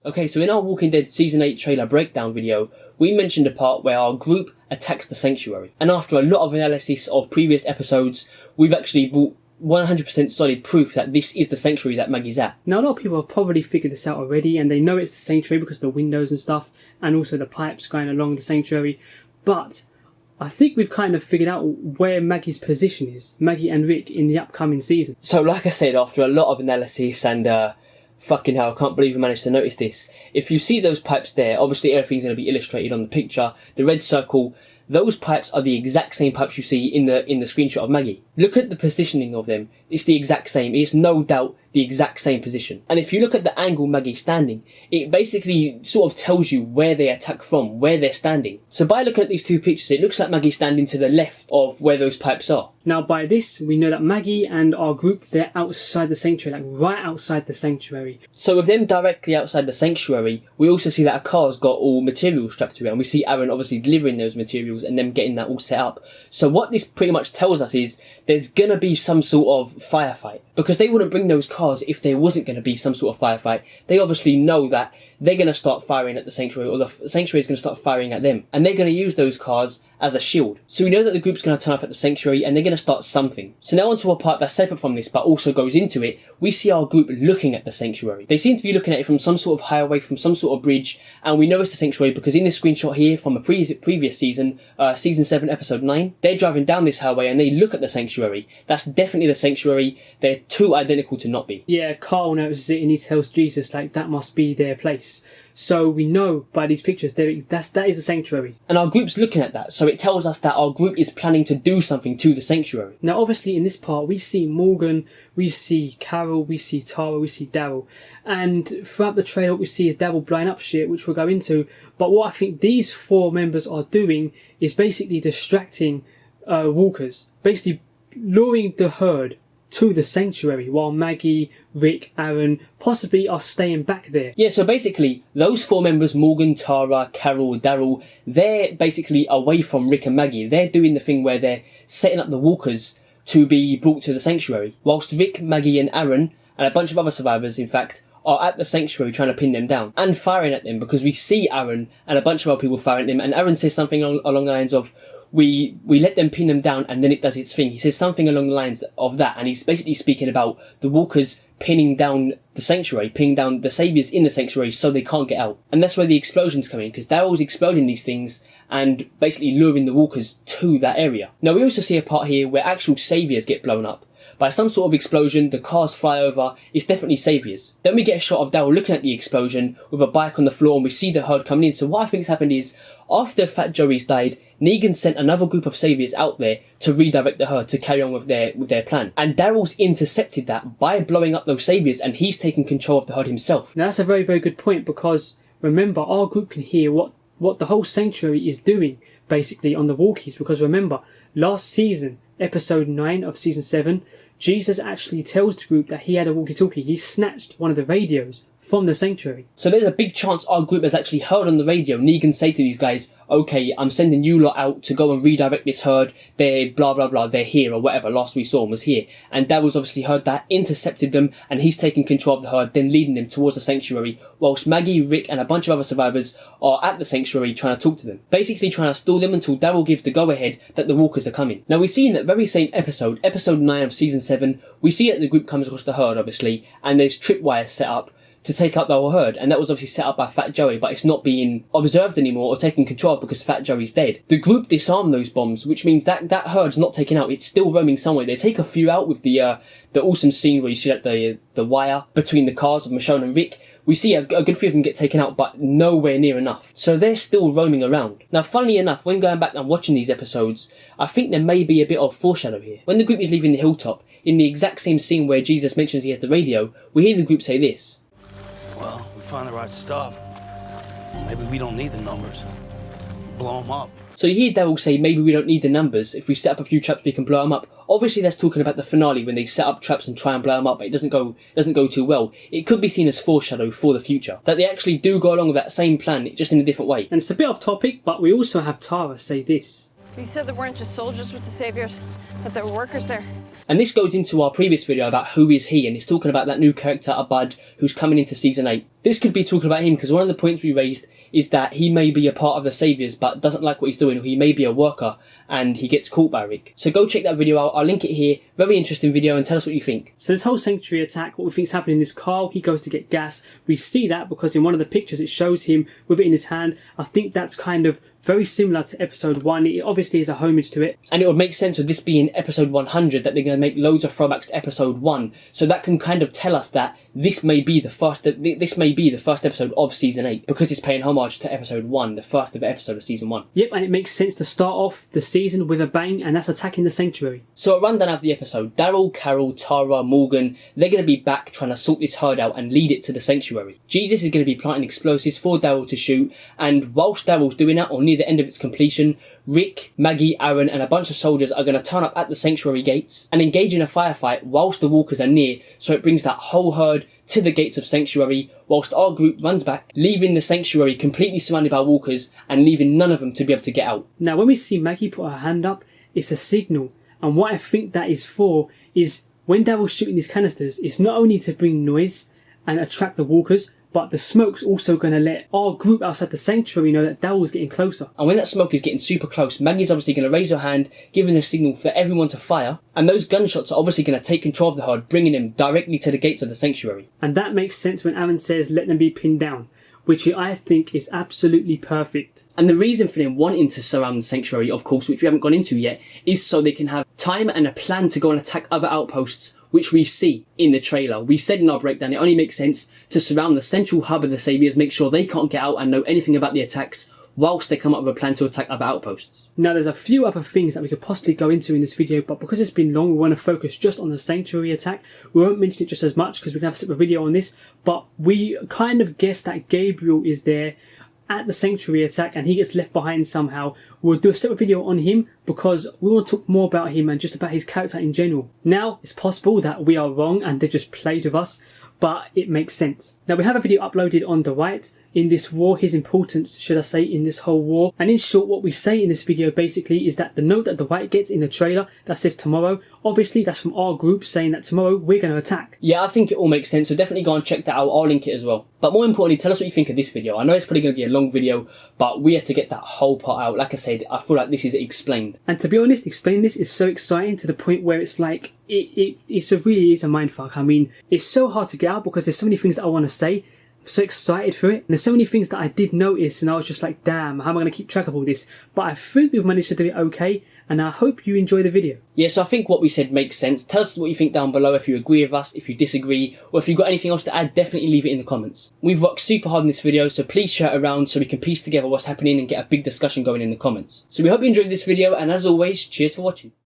Okay, so in our Walking Dead Season 8 trailer breakdown video, we mentioned a part where our group attacks the sanctuary. And after a lot of analysis of previous episodes, we've actually brought 100% solid proof that this is the sanctuary that Maggie's at. Now, a lot of people have probably figured this out already, and they know it's the sanctuary because of the windows and stuff, and also the pipes going along the sanctuary. But I think we've kind of figured out where Maggie's position is, Maggie and Rick, in the upcoming season. So like I said, after a lot of analysis and fucking hell, I can't believe we managed to notice this. If you see those pipes there, obviously everything's going to be illustrated on the picture. The red circle, those pipes are the exact same pipes you see in the screenshot of Maggie. Look at the positioning of them. It's the exact same. It's no doubt the exact same position. And if you look at the angle Maggie's standing, it basically sort of tells you where they attack from, where they're standing. So by looking at these two pictures, it looks like Maggie's standing to the left of where those pipes are. Now, by this, we know that Maggie and our group, they're outside the sanctuary, like right outside the sanctuary. So with them directly outside the sanctuary, we also see that a car's got all materials strapped to it, and we see Aaron obviously delivering those materials and them getting that all set up. So what this pretty much tells us is there's gonna be some sort of firefight, because they wouldn't bring those cars if there wasn't gonna be some sort of firefight. They obviously know that they're gonna start firing at the sanctuary, or the sanctuary is gonna start firing at them, and they're gonna use those cars as a shield. So we know that the group's going to turn up at the sanctuary and they're going to start something. So now onto a part that's separate from this but also goes into it, we see our group looking at the sanctuary. They seem to be looking at it from some sort of highway, from some sort of bridge, and we know it's the sanctuary because in this screenshot here from a previous season, Season 7 Episode 9, they're driving down this highway and they look at the sanctuary. That's definitely the sanctuary. They're too identical to not be. Yeah, Carl notices it and he tells Jesus like that must be their place. So we know by these pictures that is the sanctuary. And our group's looking at that, so it tells us that our group is planning to do something to the sanctuary. Now obviously in this part we see Morgan, we see Carol, we see Tara, we see Daryl. And throughout the trailer what we see is Daryl blowing up shit, which we'll go into. But what I think these four members are doing is basically distracting walkers. Basically luring the herd to the sanctuary while Maggie, Rick, Aaron possibly are staying back there. Yeah, so basically those four members, Morgan, Tara, Carol, Daryl, they're basically away from Rick and Maggie. They're doing the thing where they're setting up the walkers to be brought to the sanctuary, whilst Rick, Maggie and Aaron, and a bunch of other survivors in fact, are at the sanctuary trying to pin them down and firing at them, because we see Aaron and a bunch of other people firing at them, and Aaron says something along the lines of, we let them pin them down and then it does its thing. He says something along the lines of that, and he's basically speaking about the walkers pinning down the sanctuary, pinning down the saviors in the sanctuary so they can't get out. And that's where the explosions come in, because Daryl's exploding these things and basically luring the walkers to that area. Now we also see a part here where actual saviors get blown up. By some sort of explosion, the cars fly over, it's definitely saviors. Then we get a shot of Daryl looking at the explosion with a bike on the floor and we see the herd coming in. So what I think's happened is, after Fat Joey's died, Negan sent another group of saviors out there to redirect the herd to carry on with their plan. And Daryl's intercepted that by blowing up those saviors and he's taking control of the herd himself. Now that's a very, very good point, because remember our group can hear what the whole sanctuary is doing basically on the walkies, because remember last season, episode 9 of season 7, Jesus actually tells the group that he had a walkie-talkie. He snatched one of the radios from the sanctuary. So there's a big chance our group has actually heard on the radio Negan say to these guys, okay, I'm sending you lot out to go and redirect this herd, they're blah blah blah, they're here, or whatever, last we saw them was here. And Daryl's obviously heard that, intercepted them, and he's taking control of the herd, then leading them towards the sanctuary, whilst Maggie, Rick and a bunch of other survivors are at the sanctuary trying to talk to them. Basically trying to stall them until Daryl gives the go-ahead that the walkers are coming. Now we see in that very same episode, episode 9 of season 7, we see that the group comes across the herd obviously, and there's tripwires set up to take out the whole herd, and that was obviously set up by Fat Joey, but it's not being observed anymore or taken control of because Fat Joey's dead. The group disarm those bombs, which means that herd's not taken out, it's still roaming somewhere. They take a few out with the awesome scene where you see that the wire between the cars of Michonne and Rick. We see a good few of them get taken out, but nowhere near enough. So they're still roaming around. Now, funnily enough, when going back and watching these episodes, I think there may be a bit of foreshadow here. When the group is leaving the hilltop, in the exact same scene where Jesus mentions he has the radio, we hear the group say this. Well, we find the right stuff. Maybe we don't need the numbers. Blow them up. So you hear Daryl say maybe we don't need the numbers. If we set up a few traps we can blow them up. Obviously that's talking about the finale when they set up traps and try and blow them up, but it doesn't go too well. It could be seen as foreshadow for the future. That they actually do go along with that same plan, just in a different way. And it's a bit off topic, but we also have Tara say this. You said there weren't just soldiers with the saviors, that there were workers there. And this goes into our previous video about who is he, and he's talking about that new character, Abud, who's coming into season 8. This could be talking about him because one of the points we raised is that he may be a part of the Saviours but doesn't like what he's doing, or he may be a worker and he gets caught by Rick. So go check that video out, I'll link it here. Very interesting video, and tell us what you think. So this whole sanctuary attack, what we think is happening is Carl, he goes to get gas. We see that because in one of the pictures it shows him with it in his hand. I think that's kind of very similar to episode 1. It obviously is a homage to it. And it would make sense with this being episode 100 that they're going to make loads of throwbacks to episode 1. So that can kind of tell us that this may be the first episode of season 8, because it's paying homage to episode 1, the first ever episode of season 1. Yep, and it makes sense to start off the season with a bang, and that's attacking the sanctuary. So a rundown of the episode: Daryl, Carol, Tara, Morgan, they're going to be back trying to sort this herd out and lead it to the sanctuary. Jesus is going to be planting explosives for Daryl to shoot, and whilst Daryl's doing that, or near the end of its completion, Rick, Maggie, Aaron and a bunch of soldiers are going to turn up at the sanctuary gates and engage in a firefight whilst the walkers are near, so it brings that whole herd to the gates of sanctuary, whilst our group runs back, leaving the sanctuary completely surrounded by walkers and leaving none of them to be able to get out. Now when we see Maggie put her hand up, it's a signal, and what I think that is for is when Daryl's shooting these canisters, it's not only to bring noise and attract the walkers, but the smoke's also going to let our group outside the sanctuary know that Daryl's getting closer. And when that smoke is getting super close, Maggie's obviously going to raise her hand, giving a signal for everyone to fire, and those gunshots are obviously going to take control of the herd, bringing them directly to the gates of the sanctuary. And that makes sense when Aaron says let them be pinned down, which I think is absolutely perfect. And the reason for them wanting to surround the sanctuary, of course, which we haven't gone into yet, is so they can have time and a plan to go and attack other outposts, which we see in the trailer. We said in our breakdown it only makes sense to surround the central hub of the Saviours, make sure they can't get out and know anything about the attacks, whilst they come up with a plan to attack other outposts. Now there's a few other things that we could possibly go into in this video, but because it's been long, we want to focus just on the sanctuary attack. We won't mention it just as much because we can have a separate video on this, but we kind of guess that Gabriel is there at the sanctuary attack and he gets left behind somehow. We'll do a separate video on him because we want to talk more about him and just about his character in general. Now it's possible that we are wrong and they've just played with us, but it makes sense. Now we have a video uploaded on Dwight in this war, his importance, should I say, in this whole war. And in short, what we say in this video basically is that the note that Dwight gets in the trailer that says tomorrow, obviously that's from our group saying that tomorrow we're going to attack. Yeah, I think it all makes sense, so definitely go and check that out. I'll link it as well. But more importantly, tell us what you think of this video. I know it's probably going to be a long video, but we had to get that whole part out. Like I said, I feel like this is explained. And to be honest, explaining this is so exciting to the point where it's like, it's a really is a mindfuck. I mean, it's so hard to get out because there's so many things that I want to say. I'm so excited for it. And there's so many things that I did notice and I was just like, damn, how am I going to keep track of all this? But I think we've managed to do it okay, and I hope you enjoy the video. Yeah, so I think what we said makes sense. Tell us what you think down below, if you agree with us, if you disagree, or if you've got anything else to add, definitely leave it in the comments. We've worked super hard in this video, so please share it around so we can piece together what's happening and get a big discussion going in the comments. So we hope you enjoyed this video, and as always, cheers for watching.